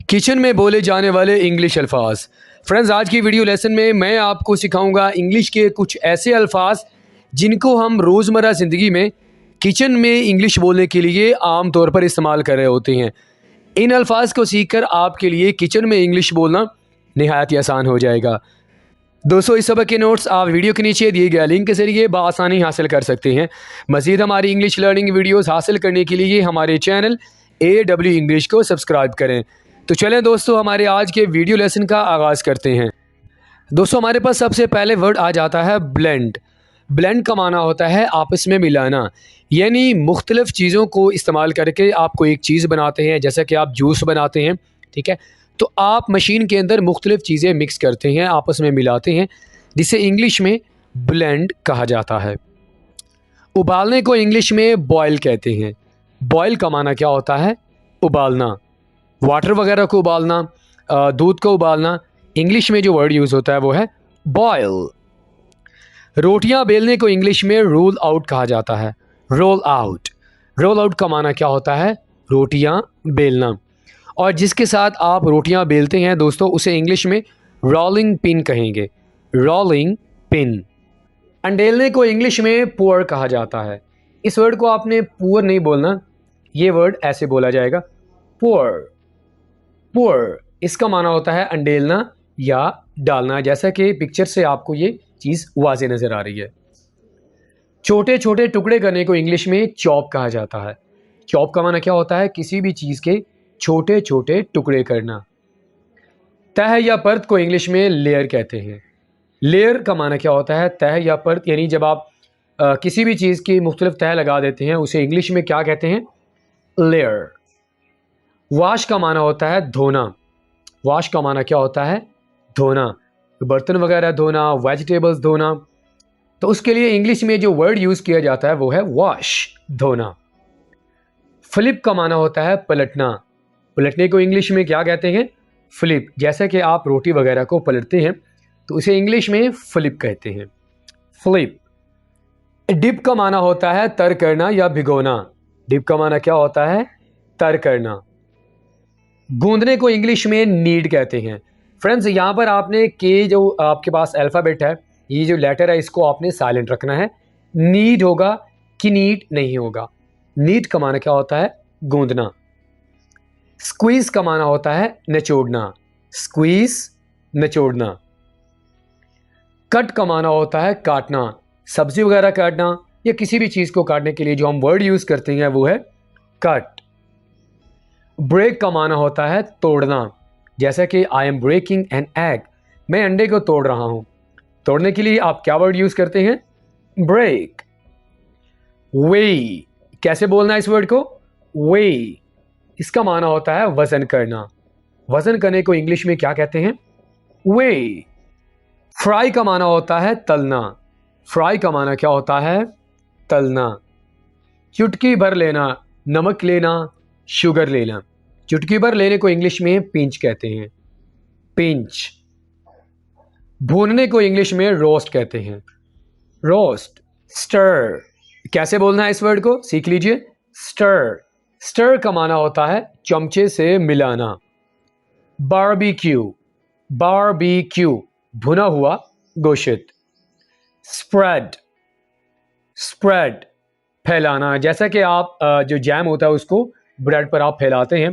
Kitchen में बोले जाने वाले इंग्लिश अल्फाज। फ्रेंड्स, आज की वीडियो लेसन में मैं आपको सिखाऊंगा इंग्लिश के कुछ ऐसे अल्फाज जिनको हम रोज़मर्रा ज़िंदगी में किचन में इंग्लिश बोलने के लिए आम तौर पर इस्तेमाल कर रहे होते हैं। इन अल्फाज को सीखकर आपके लिए किचन में इंग्लिश बोलना निहायत ही आसान हो जाएगा। दोस्तों, इस सबक के नोट्स आप वीडियो के नीचे दिए गए लिंक के जरिए बआसानी हासिल कर सकते हैं। मज़ीद हमारी इंग्लिश लर्निंग वीडियोस हासिल करने के लिए हमारे चैनल AW इंग्लिश को सब्सक्राइब करें। तो चलें दोस्तों, हमारे आज के वीडियो लेसन का आगाज़ करते हैं। दोस्तों, हमारे पास सबसे पहले वर्ड आ जाता है ब्लेंड। ब्लेंड का माना होता है आपस में मिलाना, यानी मुख्तलिफ़ चीज़ों को इस्तेमाल करके आप कोई एक चीज़ बनाते हैं। जैसा कि आप जूस बनाते हैं, ठीक है, तो आप मशीन के अंदर मुख्तलिफ़ चीज़ें मिक्स करते हैं, आपस में मिलाते हैं, जिसे इंग्लिश में ब्लेंड कहा जाता है। उबालने को इंग्लिश में बॉयल कहते हैं। बॉयल का माना क्या होता है? उबालना। वाटर वगैरह को उबालना, दूध को उबालना, इंग्लिश में जो वर्ड यूज़ होता है वो है बॉयल। रोटियां बेलने को इंग्लिश में रोल आउट कहा जाता है। Roll out. रोल आउट का माना क्या होता है? रोटियां बेलना। और जिसके साथ आप रोटियां बेलते हैं दोस्तों, उसे इंग्लिश में रोलिंग पिन कहेंगे। Rolling pin. अंडेलने को इंग्लिश में पुअर कहा जाता है। इस वर्ड को आपने पुअर नहीं बोलना, ये वर्ड ऐसे बोला जाएगा, पुअर। पुअर इसका माना होता है अंडेलना या डालना, जैसा कि पिक्चर से आपको ये चीज़ वाज़े नज़र आ रही है। छोटे छोटे टुकड़े करने को इंग्लिश में चॉप कहा जाता है। चॉप का माना क्या होता है? किसी भी चीज़ के छोटे छोटे टुकड़े करना। तह या परत को इंग्लिश में लेयर कहते हैं। लेयर का माना क्या होता है? तह या परत, यानी जब आप किसी भी चीज़ की मुख्तलिफ तह लगा देते हैं, उसे इंग्लिश में क्या कहते हैं? लेयर। वॉश का माना होता है धोना। वॉश का माना क्या होता है? धोना। बर्तन वगैरह धोना, वेजिटेबल्स धोना, तो उसके लिए इंग्लिश में जो वर्ड यूज़ किया जाता है वो है वॉश, धोना। फ्लिप का माना होता है पलटना। पलटने को इंग्लिश में क्या कहते हैं? फ्लिप। जैसे कि आप रोटी वगैरह को पलटते हैं तो उसे इंग्लिश में फ्लिप कहते हैं। फ्लिप। डिप का माना होता है तर करना या भिगोना। डिप का माना क्या होता है? तर करना। गूंदने को इंग्लिश में नीड कहते हैं। फ्रेंड्स, यहाँ पर आपने के जो आपके पास अल्फ़ाबेट है, ये जो लेटर है, इसको आपने साइलेंट रखना है। नीड होगा कि नीड नहीं होगा। नीड का माना क्या होता है? गूंदना। स्क्वीज़ का माना होता है निचोड़ना। स्क्वीज़, निचोड़ना। कट का माना होता है काटना। सब्ज़ी वगैरह काटना या किसी भी चीज़ को काटने के लिए जो हम वर्ड यूज़ करते हैं वो है कट। ब्रेक का माना होता है तोड़ना। जैसा कि I am breaking an egg, मैं अंडे को तोड़ रहा हूँ। तोड़ने के लिए आप क्या वर्ड यूज़ करते हैं? ब्रेक। वेई। कैसे बोलना है इस वर्ड को? वेई। इसका माना होता है वज़न करना। वज़न करने को इंग्लिश में क्या कहते हैं? वेई। फ्राई का माना होता है तलना। फ्राई का माना क्या होता है? तलना। चुटकी भर लेना, नमक लेना, शुगर लेना। चुटकी भर लेने को इंग्लिश में पिंच कहते हैं। पिंच। भूनने को इंग्लिश में रोस्ट कहते हैं। रोस्ट। स्टर। कैसे बोलना है इस वर्ड को? सीख लीजिए। स्टर। स्टर का माना होता है चमचे से मिलाना। बारबेक्यू। बारबेक्यू, भुना हुआ गोश्त। स्प्रेड। स्प्रेड, फैलाना। जैसा कि आप जो जैम होता है उसको ब्रेड पर आप फैलाते हैं,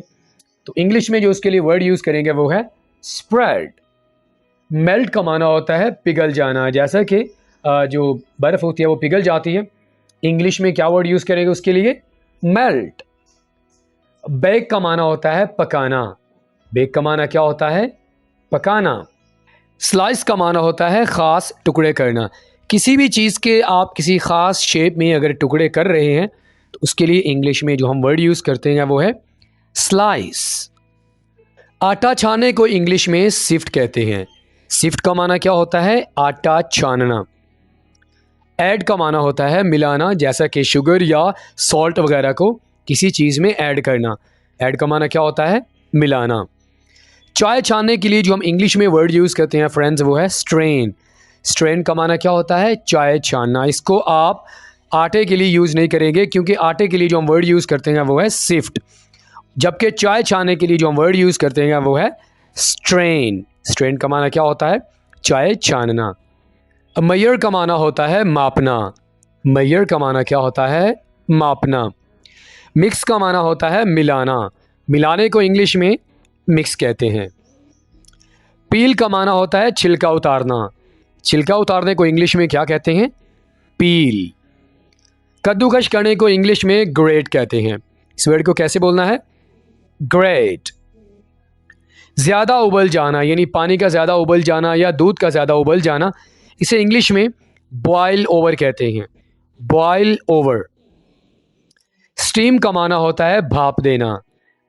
तो इंग्लिश में जो उसके लिए वर्ड यूज़ करेंगे वो है स्प्रेड। मेल्ट का माना होता है पिघल जाना। जैसा कि जो बर्फ़ होती है वो पिघल जाती है, इंग्लिश में क्या वर्ड यूज़ करेंगे उसके लिए? मेल्ट। बेक का माना होता है पकाना। बेक का माना क्या होता है? पकाना। स्लाइस का माना होता है ख़ास टुकड़े करना। किसी भी चीज़ के आप किसी ख़ास शेप में अगर टुकड़े कर रहे हैं तो उसके लिए इंग्लिश में जो हम वर्ड यूज़ करते हैं वो है स्लाइस। आटा छानने को इंग्लिश में सिफ्ट कहते हैं। सिफ्ट का माना क्या होता है? आटा छानना। ऐड का माना होता है मिलाना, जैसा कि शुगर या सॉल्ट वगैरह को किसी चीज़ में ऐड करना। ऐड का माना क्या होता है? मिलाना। चाय छानने के लिए जो हम इंग्लिश में वर्ड यूज़ करते हैं फ्रेंड्स वो है स्ट्रेन। स्ट्रेन का माना क्या होता है? चाय छानना। इसको आप आटे के लिए यूज़ नहीं करेंगे, क्योंकि आटे के लिए जो हम वर्ड यूज़ करते हैं वो है सिफ्ट। जबकि चाय छानने के लिए जो हम वर्ड यूज़ करते हैं वो है स्ट्रेन। स्ट्रेन का माना क्या होता है? चाय छानना। मेजर का माना होता है मापना। मेजर का माना क्या होता है? मापना। मिक्स का माना होता है मिलाना। मिलाने को इंग्लिश में मिक्स कहते हैं। पील का माना होता है छिलका उतारना। छिलका उतारने को इंग्लिश में क्या कहते हैं? पील। कद्दूकश करने को इंग्लिश में ग्रेट कहते हैं। इस वर्ड को कैसे बोलना है? ग्रेट। ज़्यादा उबल जाना यानी पानी का ज़्यादा उबल जाना या दूध का ज़्यादा उबल जाना, इसे इंग्लिश में बॉयल ओवर कहते हैं। Boil over. स्टीम का माना होता है भाप देना।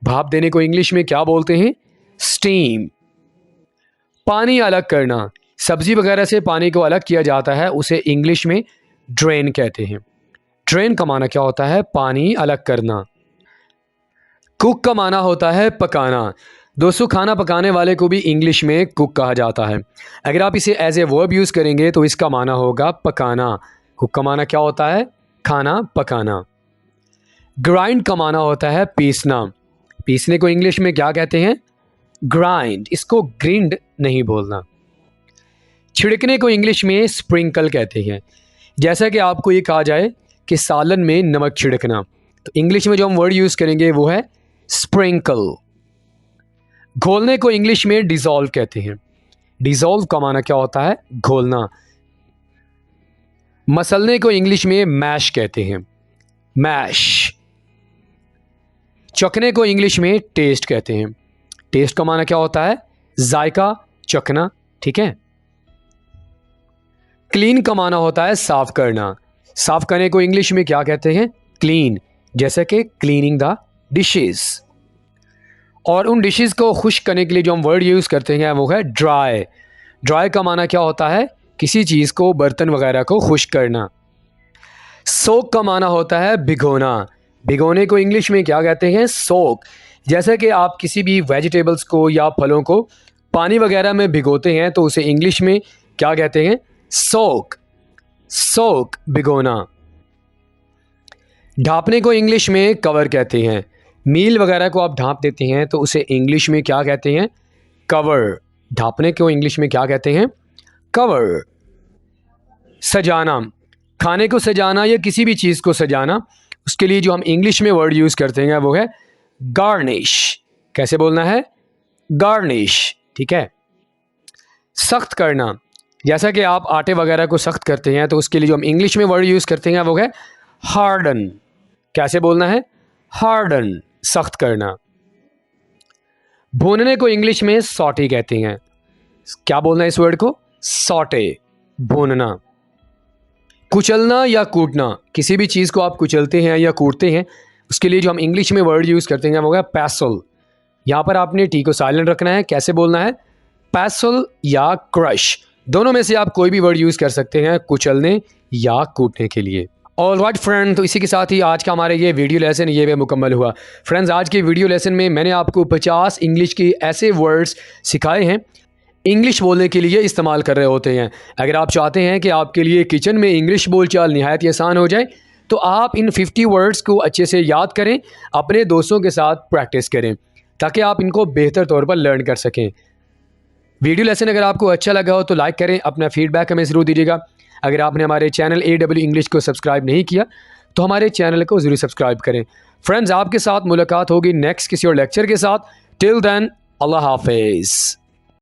भाप देने को इंग्लिश में क्या बोलते हैं? स्टीम। पानी अलग करना, सब्जी वगैरह से पानी को अलग किया जाता है, उसे इंग्लिश में ड्रेन कहते हैं। ड्रेन का माना क्या होता है? पानी अलग करना। कुक का माना होता है पकाना। दोस्तों, खाना पकाने वाले को भी इंग्लिश में कुक कहा जाता है। अगर आप इसे एज ए वर्ब यूज़ करेंगे तो इसका माना होगा पकाना। कुक का माना क्या होता है? खाना पकाना। ग्राइंड का माना होता है पीसना। पीसने को इंग्लिश में क्या कहते हैं? ग्राइंड। इसको ग्रिंड नहीं बोलना। छिड़कने को इंग्लिश में स्प्रिंकल कहते हैं। जैसा कि आपको ये कहा जाए कि सालन में नमक छिड़कना, तो इंग्लिश में जो हम वर्ड यूज़ करेंगे वो है स्प्रिंकल। घोलने को इंग्लिश में डिसॉल्व कहते हैं। डिसॉल्व का माना क्या होता है? घोलना। मसलने को इंग्लिश में मैश कहते हैं। मैश। चखने को इंग्लिश में टेस्ट कहते हैं। टेस्ट का माना क्या होता है? जायका, चखना। ठीक है। क्लीन का माना होता है साफ करना। साफ करने को इंग्लिश में क्या कहते हैं? क्लीन। जैसे कि क्लीनिंग द डिशेस। और उन डिशेस को खुश्क करने के लिए जो हम वर्ड यूज़ करते हैं वो है ड्राई। ड्राई का माना क्या होता है? किसी चीज़ को, बर्तन वगैरह को खुश्क करना। सोक का माना होता है भिगोना। भिगोने को इंग्लिश में क्या कहते हैं? सोक। जैसे कि आप किसी भी वेजिटेबल्स को या फलों को पानी वगैरह में भिगोते हैं तो उसे इंग्लिश में क्या कहते हैं? सोक। सोक, भिगोना। ढाँपने को इंग्लिश में कवर कहते हैं। मील वगैरह को आप ढाँप देते हैं तो उसे इंग्लिश में क्या कहते हैं? कवर। ढाँपने को इंग्लिश में क्या कहते हैं? कवर। सजाना। खाने को सजाना या किसी भी चीज़ को सजाना, उसके लिए जो हम इंग्लिश में वर्ड यूज़ करते हैं वो है गार्निश। कैसे बोलना है? गार्निश। ठीक है। सख्त करना। जैसा कि आप आटे वगैरह को सख्त करते हैं तो उसके लिए जो हम इंग्लिश में वर्ड यूज़ करते हैं वो है हार्डन। कैसे बोलना है? हार्डन। सख्त करना। भूनने को इंग्लिश में सॉटे कहते हैं। क्या बोलना है इस वर्ड को? सॉटे। भूनना। कुचलना या कूटना, किसी भी चीज़ को आप कुचलते हैं या कूटते हैं, उसके लिए जो हम इंग्लिश में वर्ड यूज़ करते हैं वो है पैसल। यहाँ पर आपने टी को साइलेंट रखना है। कैसे बोलना है? पैसल या क्रश। दोनों में से आप कोई भी वर्ड यूज़ कर सकते हैं कुचलने या कूटने के लिए। ऑल राइट फ्रेंड, तो इसी के साथ ही आज का हमारे ये वीडियो लेसन ये भी मुकम्मल हुआ। फ्रेंड्स, आज के वीडियो लेसन में मैंने आपको 50 इंग्लिश के ऐसे वर्ड्स सिखाए हैं इंग्लिश बोलने के लिए इस्तेमाल कर रहे होते हैं। अगर आप चाहते हैं कि आपके लिए किचन में इंग्लिश बोलचाल निहायत ही आसान हो जाए तो आप इन 50 वर्ड्स को अच्छे से याद करें, अपने दोस्तों के साथ प्रैक्टिस करें ताकि आप इनको बेहतर तौर पर लर्न कर सकें। वीडियो लेसन अगर आपको अच्छा लगा हो तो लाइक करें, अपना फीडबैक हमें ज़रूर दीजिएगा। अगर आपने हमारे चैनल AW इंग्लिश को सब्सक्राइब नहीं किया तो हमारे चैनल को ज़रूर सब्सक्राइब करें। फ्रेंड्स, आपके साथ मुलाकात होगी नेक्स्ट किसी और लेक्चर के साथ। टिल देन, अल्लाह हाफिज़।